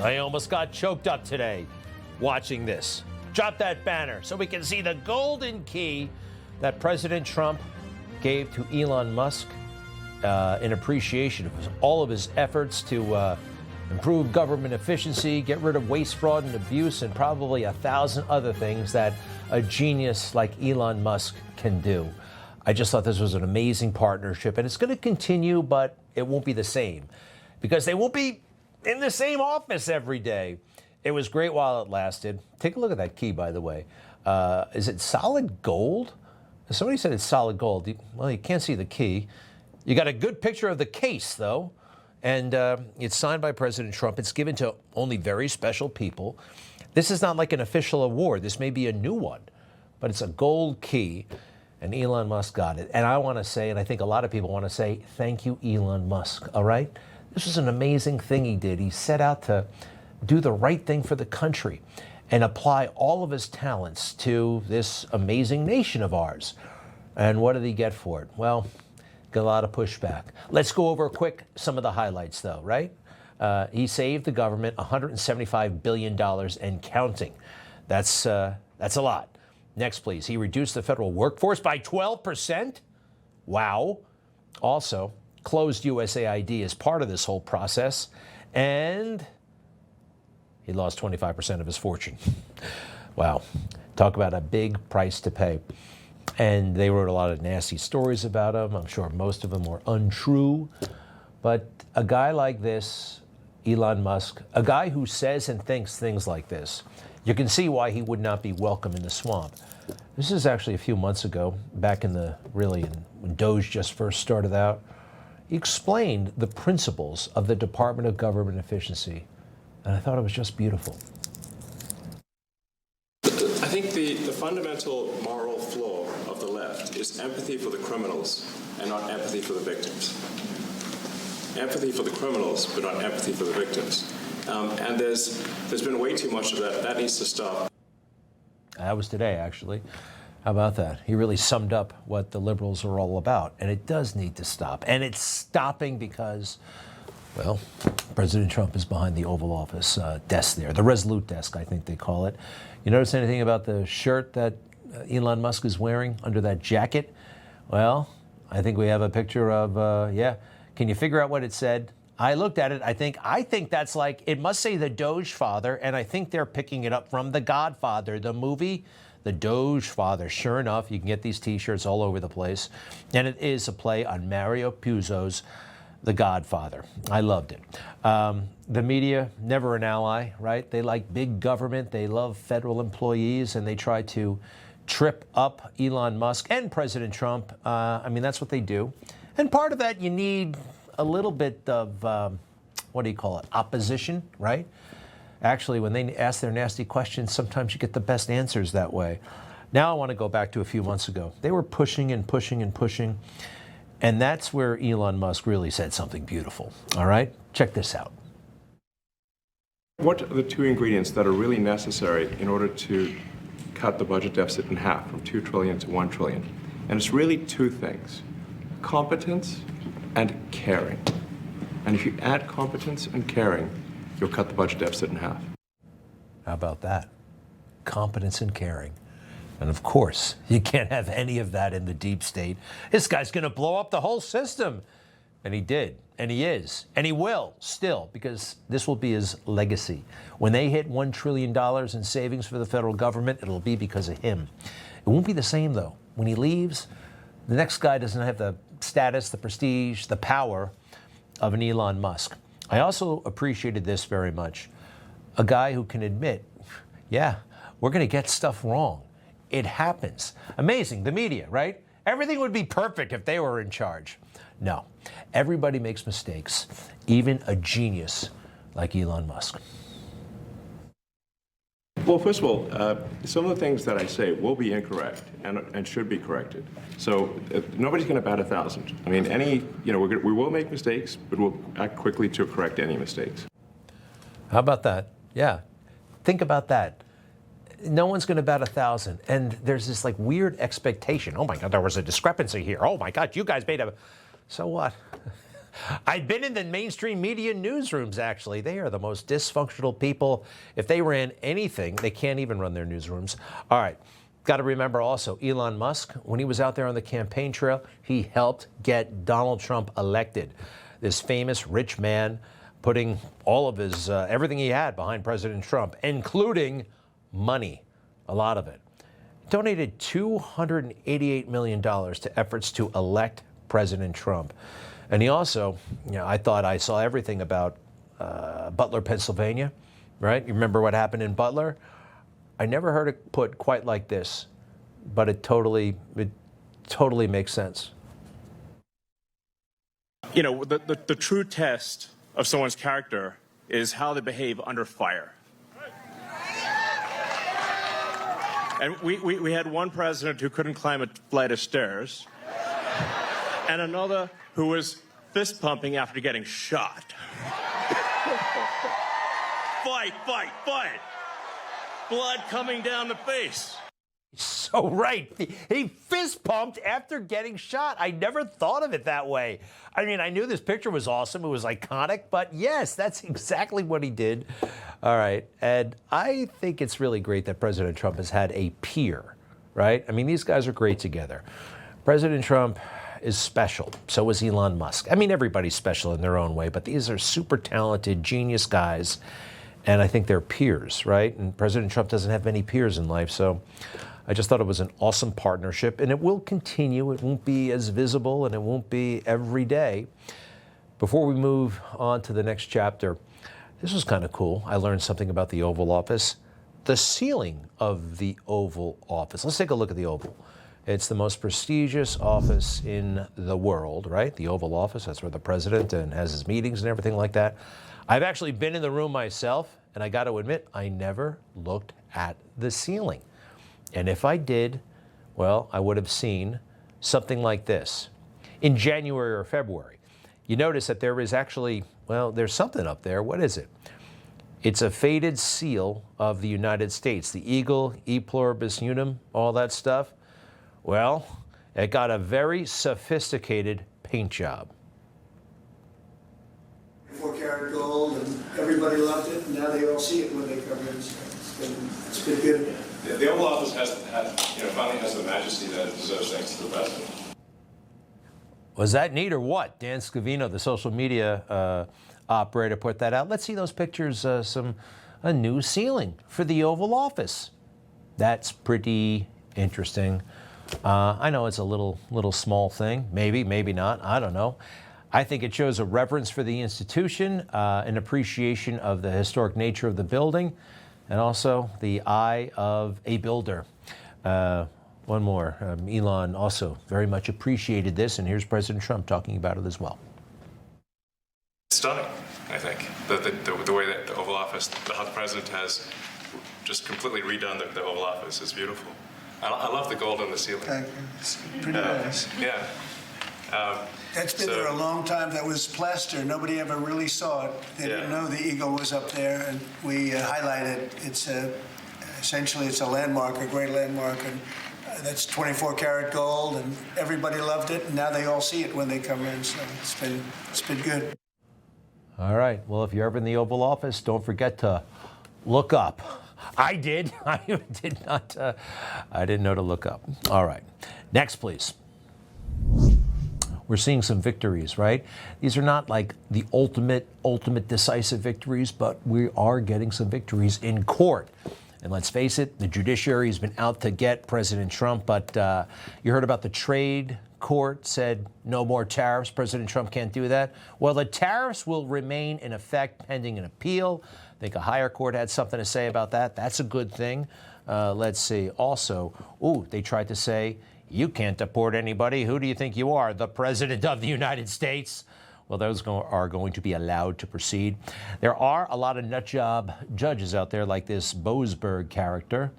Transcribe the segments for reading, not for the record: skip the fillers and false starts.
I almost got choked up today watching this. Drop that banner so we can see the golden key that President Trump gave to Elon Musk in appreciation of all of his efforts to improve government efficiency, get rid of waste, fraud, and abuse, and probably 1,000 other things that a genius like Elon Musk can do. I just thought this was an amazing partnership, and it's going to continue, but it won't be the same because they won't be in the same office every day. It was great while it lasted. Take a look at that key, by the way. Is it solid gold? Somebody said it's solid gold. Well, you can't see the key. You got a good picture of the case, though, and it's signed by President Trump. It's given to only very special people. This is not like an official award. This may be a new one, but it's a gold key, and Elon Musk got it. And I want to say, and I think a lot of people want to say, thank you, Elon Musk, all right? This was an amazing thing he did. He set out to do the right thing for the country and apply all of his talents to this amazing nation of ours. And what did he get for it? Well, got a lot of pushback. Let's go over quick some of the highlights, though, right? He saved the government $175 billion and counting. That's a lot. Next, please. He reduced the federal workforce by 12%. Wow. Also, closed USAID as part of this whole process. And he lost 25% of his fortune. Wow. Talk about a big price to pay. And they wrote a lot of nasty stories about him. I'm sure most of them were untrue. But a guy like this, Elon Musk, a guy who says and thinks things like this, you can see why he would not be welcome in the swamp. This is actually a few months ago, back in when Doge just first started out. He explained the principles of the Department of Government Efficiency. And I thought it was just beautiful. I think the fundamental moral flaw of the left is empathy for the criminals and not empathy for the victims. Empathy for the criminals, but not empathy for the victims. And there's been way too much of that. That needs to stop. That was today, actually. How about that? He really summed up what the liberals are all about. And it does need to stop. And it's stopping because, well, President Trump is behind the Oval Office desk there, the Resolute desk, I think they call it. You notice anything about the shirt that Elon Musk is wearing under that jacket? Well, I think we have a picture of, yeah. Can you figure out what it said? I looked at it. I think that's like, it must say the Doge Father, and I think they're picking it up from The Godfather, the movie, the Doge Father. Sure enough, you can get these T-shirts all over the place, and it is a play on Mario Puzo's The Godfather. I loved it. The media, never an ally, right? They like big government. They love federal employees, and they try to trip up Elon Musk and President Trump. I mean, that's what they do. And part of that, you need a little bit of, what do you call it, opposition, right? Actually, when they ask their nasty questions, sometimes you get the best answers that way. Now I want to go back to a few months ago. They were pushing and pushing and pushing. And that's where Elon Musk really said something beautiful. All right? Check this out. What are the two ingredients that are really necessary in order to cut the budget deficit in half from $2 trillion to $1 trillion? And it's really two things: competence and caring. And if you add competence and caring, you'll cut the budget deficit in half. How about that? Competence and caring. And of course, you can't have any of that in the deep state. This guy's going to blow up the whole system. And he did, and he is, and he will still, because this will be his legacy. When they hit $1 trillion in savings for the federal government, it'll be because of him. It won't be the same, though. When he leaves, the next guy doesn't have the status, the prestige, the power of an Elon Musk. I also appreciated this very much. A guy who can admit, yeah, we're going to get stuff wrong. It happens. Amazing, the media, right? Everything would be perfect if they were in charge. No, everybody makes mistakes, even a genius like Elon Musk. Well, first of all, some of the things that I say will be incorrect and should be corrected. So nobody's going to bat 1,000. I mean, we will make mistakes, but we'll act quickly to correct any mistakes. How about that? Yeah, think about that. No one's going to bat 1,000, and there's this like weird expectation. Oh my God, there was a discrepancy here. Oh my God, you guys made a. So what? I've been in the mainstream media newsrooms, actually. They are the most dysfunctional people. If they ran anything, they can't even run their newsrooms. All right. Got to remember also, Elon Musk, when he was out there on the campaign trail, he helped get Donald Trump elected. This famous rich man putting all of his, everything he had behind President Trump, including money, a lot of it. Donated $288 million to efforts to elect President Trump. And he also, I thought I saw everything about Butler, Pennsylvania, right? You remember what happened in Butler? I never heard it put quite like this, but it totally makes sense. You know, the true test of someone's character is how they behave under fire. And we had one president who couldn't climb a flight of stairs, and another who was fist pumping after getting shot. Fight, fight, fight. Blood coming down the face. So right, he fist pumped after getting shot. I never thought of it that way. I mean, I knew this picture was awesome. It was iconic, but yes, that's exactly what he did. All right, and I think it's really great that President Trump has had a peer, right? I mean, these guys are great together. President Trump is special. So is Elon Musk. I mean, everybody's special in their own way, but these are super talented, genius guys, and I think they're peers, right? And President Trump doesn't have many peers in life, so I just thought it was an awesome partnership, and it will continue. It won't be as visible, and it won't be every day. Before we move on to the next chapter, this was kind of cool. I learned something about the Oval Office. The ceiling of the Oval Office. Let's take a look at the Oval. It's the most prestigious office in the world, right? The Oval Office, that's where the president and has his meetings and everything like that. I've actually been in the room myself, and I got to admit, I never looked at the ceiling. And if I did, well, I would have seen something like this. In January or February, you notice that there is actually, well, there's something up there. What is it? It's a faded seal of the United States, the eagle, e pluribus unum, all that stuff. Well, it got a very sophisticated paint job. 4-karat gold, and everybody loved it, and now they all see it when they come in. So it's been good. The Oval Office finally has the majesty that it deserves thanks to the president. Was that neat or what? Dan Scavino, the social media operator, put that out. Let's see those pictures, a new ceiling for the Oval Office. That's pretty interesting. I know it's a little small thing, maybe not, I don't know. I think it shows a reverence for the institution, an appreciation of the historic nature of the building, and also the eye of a builder. One more, Elon also very much appreciated this, and here's President Trump talking about it as well. It's stunning, I think, the way that the Oval Office, how the president has just completely redone the Oval Office is beautiful. I love the gold on the ceiling. Thank you. It's pretty nice. Yeah. That's been there a long time. That was plaster. Nobody ever really saw it. They didn't know the eagle was up there, and we highlighted. It's essentially it's a landmark, a great landmark, and that's 24-karat gold, and everybody loved it, and now they all see it when they come in. So it's been good. All right. Well, if you're ever in the Oval Office, don't forget to look up. I did. I did not. I didn't know to look up. All right. Next, please. We're seeing some victories, right? These are not like the ultimate decisive victories, but we are getting some victories in court. And let's face it, the judiciary has been out to get President Trump, but you heard about the trade court said no more tariffs. President Trump can't do that. Well, the tariffs will remain in effect pending an appeal. I think a higher court had something to say about that. That's a good thing. Let's see. Also, they tried to say, you can't deport anybody. Who do you think you are? The President of the United States? Well, those are going to be allowed to proceed. There are a lot of nutjob judges out there like this Boasberg character,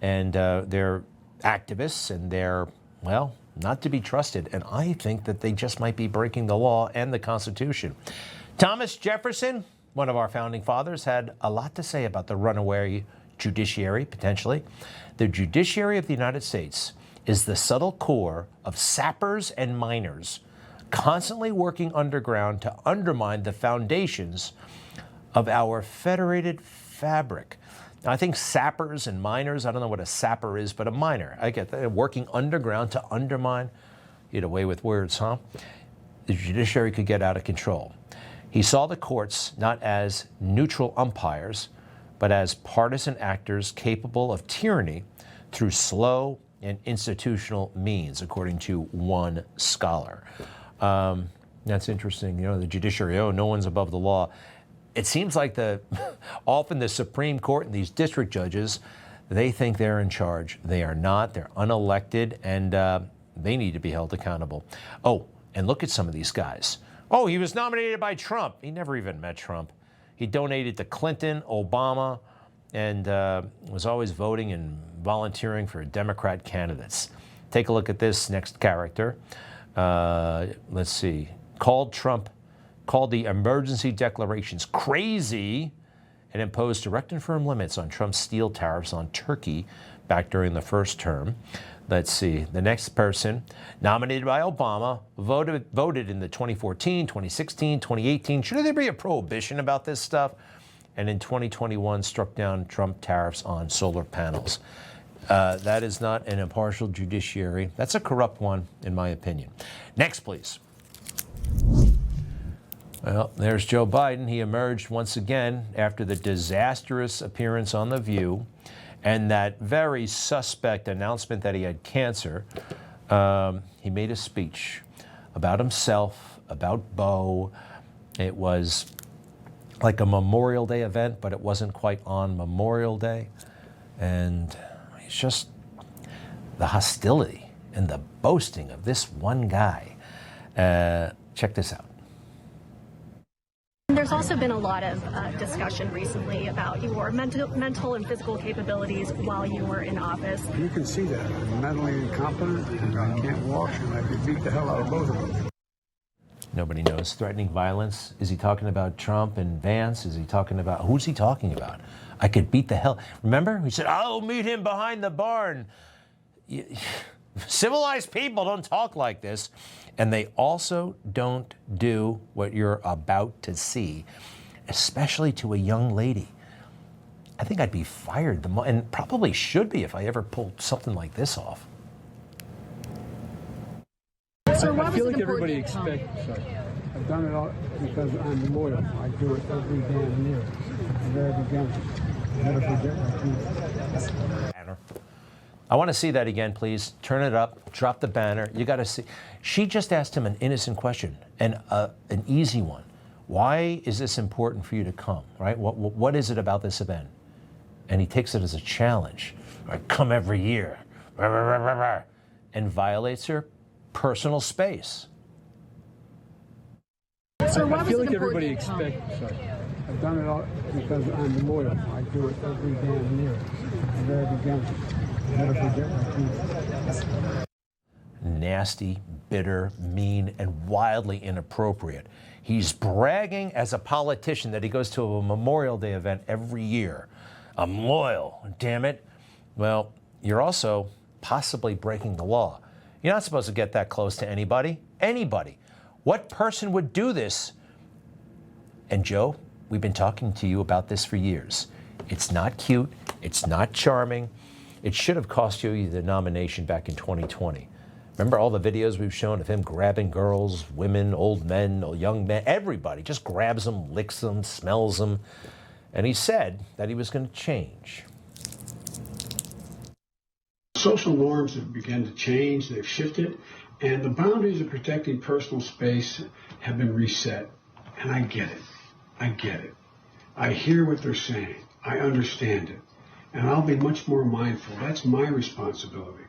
and they're activists, and they're, well, not to be trusted. And I think that they just might be breaking the law and the Constitution. Thomas Jefferson, one of our founding fathers, had a lot to say about the runaway judiciary, potentially. The judiciary of the United States is the subtle core of sappers and miners constantly working underground to undermine the foundations of our federated fabric. Now, I think sappers and miners, I don't know what a sapper is, but a miner, I get that, working underground to undermine, get away with words, huh? The judiciary could get out of control. He saw the courts not as neutral umpires, but as partisan actors capable of tyranny through slow and institutional means, according to one scholar. That's interesting. You know, the judiciary, oh, no one's above the law. It seems like often the Supreme Court and these district judges, they think they're in charge. They are not. They're unelected, and they need to be held accountable. Oh, and look at some of these guys. Oh, he was nominated by Trump. He never even met Trump. He donated to Clinton, Obama, and was always voting and volunteering for Democrat candidates. Take a look at this next character. Let's see. Called the emergency declarations crazy and imposed direct and firm limits on Trump's steel tariffs on Turkey back during the first term. Let's see. The next person, nominated by Obama, voted in the 2014, 2016, 2018. Should there be a prohibition about this stuff? And in 2021, struck down Trump tariffs on solar panels. That is not an impartial judiciary. That's a corrupt one, in my opinion. Next, please. Well, there's Joe Biden. He emerged once again after the disastrous appearance on The View and that very suspect announcement that he had cancer. He made a speech about himself, about Beau. It was like a Memorial Day event, but it wasn't quite on Memorial Day. And it's just the hostility and the boasting of this one guy. Check this out. There's also been a lot of discussion recently about your mental and physical capabilities while you were in office. You can see that. I'm mentally incompetent, and I can't walk, and I could beat the hell out of both of them. Nobody knows. Threatening violence. Is he talking about Trump and Vance? Is he talking about, who's he talking about? I could beat the hell. Remember? He said, I'll meet him behind the barn. Civilized people don't talk like this. And they also don't do what you're about to see, especially to a young lady. I think I'd be fired, and probably should be if I ever pulled something like this off. So I feel like everybody expects. I've done it all because I'm loyal. I do it every damn year. At the very beginning. Never forget my team. I want to see that again, please. Turn it up. Drop the banner. You got to see. She just asked him an innocent question and an easy one. Why is this important for you to come? Right? What is it about this event? And he takes it as a challenge. I come every year, and violates her personal space. So I feel like everybody expects. I've done it all because I'm loyal. I do it every damn year. At the very beginning. Never forget my team. Nasty, bitter, mean, and wildly inappropriate. He's bragging as a politician that he goes to a Memorial Day event every year. I'm loyal, damn it. Well, you're also possibly breaking the law. You're not supposed to get that close to anybody. Anybody. What person would do this? And Joe, we've been talking to you about this for years. It's not cute. It's not charming. It should have cost you the nomination back in 2020. Remember all the videos we've shown of him grabbing girls, women, old men, young men, everybody just grabs them, licks them, smells them. And he said that he was going to change. Social norms have begun to change, they've shifted, and the boundaries of protecting personal space have been reset. And I get it. I get it. I hear what they're saying. I understand it. And I'll be much more mindful. That's my responsibility.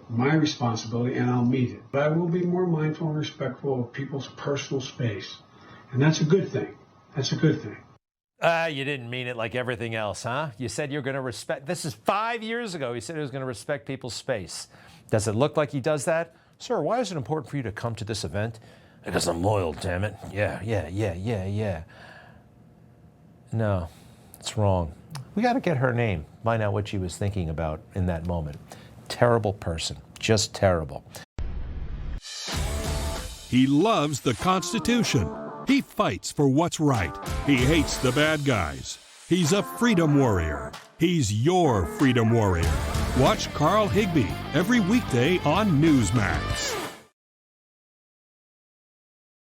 My responsibility, and I'll meet it. But I will be more mindful and respectful of people's personal space. And that's a good thing. That's a good thing. You didn't mean it like everything else, huh? You said you're going to respect. This is 5 years ago. He said he was going to respect people's space. Does it look like he does that? Sir, why is it important for you to come to this event? Because I'm loyal, damn it. Yeah. No, it's wrong. We got to get her name, find out what she was thinking about in that moment. Terrible person, just terrible. He loves the Constitution. He fights for what's right. He hates the bad guys. He's a freedom warrior. He's your freedom warrior. Watch Carl Higbie every weekday on Newsmax.